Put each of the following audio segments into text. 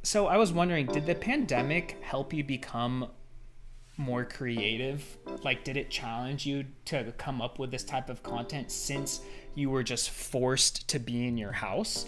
So I was wondering, did the pandemic help you become more creative? Like, did it challenge you to come up with this type of content since you were just forced to be in your house?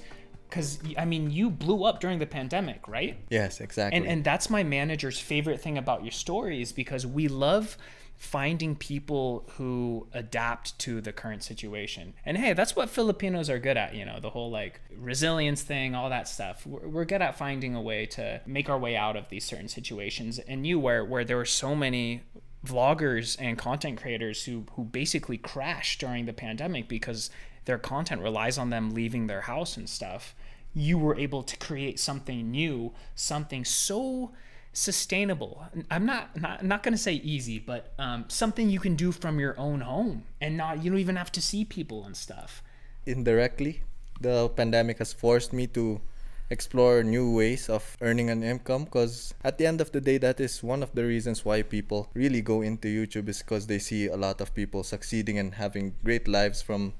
Because, I mean, you blew up during the pandemic, right? Yes, exactly. And that's my manager's favorite thing about your stories, because we love finding people who adapt to the current situation. And hey, that's what Filipinos are good at, you know, the whole like resilience thing, all that stuff. We're good at finding a way to make our way out of these certain situations. And you, where there were so many vloggers and content creators who basically crashed during the pandemic because their content relies on them leaving their house and stuff, you were able to create something new, something so sustainable. I'm not going to say easy, but something you can do from your own home, and you don't even have to see people and stuff. Indirectly, the pandemic has forced me to explore new ways of earning an income, because at the end of the day, that is one of the reasons why people really go into YouTube, is because they see a lot of people succeeding and having great lives from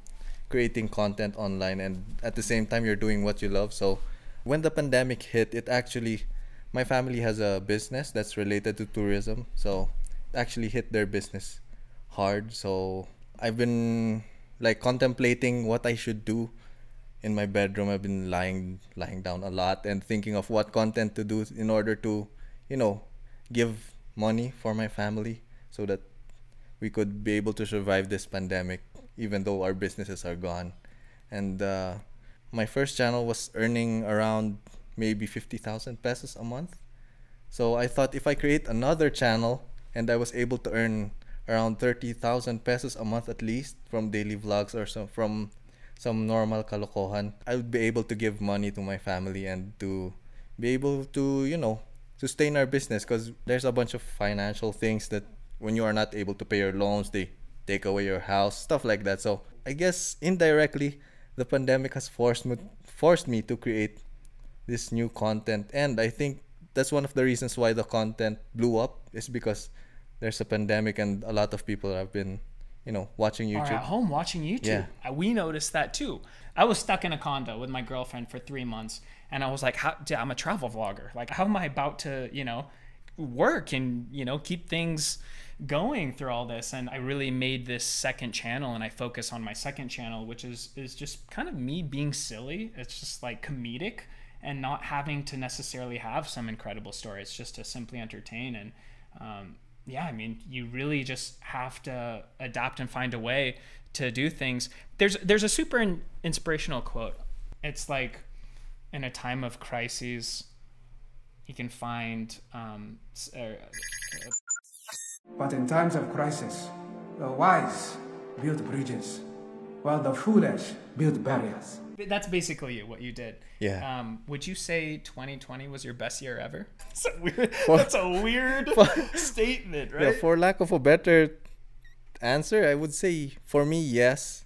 creating content online, and at the same time you're doing what you love. So when the pandemic hit, it actually, my family has a business that's related to tourism, so it actually hit their business hard. So I've been like contemplating what I should do in my bedroom. I've been lying down a lot and thinking of what content to do in order to, you know, give money for my family so that we could be able to survive this pandemic even though our businesses are gone. And my first channel was earning around maybe 50,000 pesos a month. So I thought if I create another channel and I was able to earn around 30,000 pesos a month at least from daily vlogs or from some normal kalokohan, I would be able to give money to my family and to be able to, you know, sustain our business, because there's a bunch of financial things that when you are not able to pay your loans, they take away your house, stuff like that. So I guess indirectly, the pandemic has forced me to create this new content. And I think that's one of the reasons why the content blew up, is because there's a pandemic and a lot of people have been, you know, watching YouTube. Are at home watching YouTube. Yeah. We noticed that too. I was stuck in a condo with my girlfriend for 3 months, and I was like, I'm a travel vlogger. Like, how am I about to, you know, work and, you know, keep things going through all this? And I really made this second channel, and I focus on my second channel, which is just kind of me being silly. It's just like comedic and not having to necessarily have some incredible story. It's just to simply entertain. And yeah, I mean, you really just have to adapt and find a way to do things. There's a super inspirational quote. It's like, in a time of crises, you can find but in times of crisis, the wise build bridges, while the foolish build barriers. That's basically what you did. Yeah. Would you say 2020 was your best year ever? That's a weird statement, right? Yeah, for lack of a better answer, I would say for me, yes.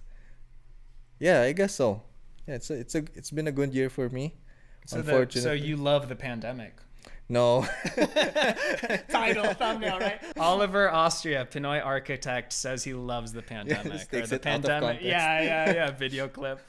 Yeah, I guess so. Yeah, it's been a good year for me. Unfortunately. So you love the pandemic. No. Title, thumbnail, right? Oliver Austria, Pinoy architect, says he loves the pandemic. Yes, takes or the it out of pandemic. context. Yeah, video clip.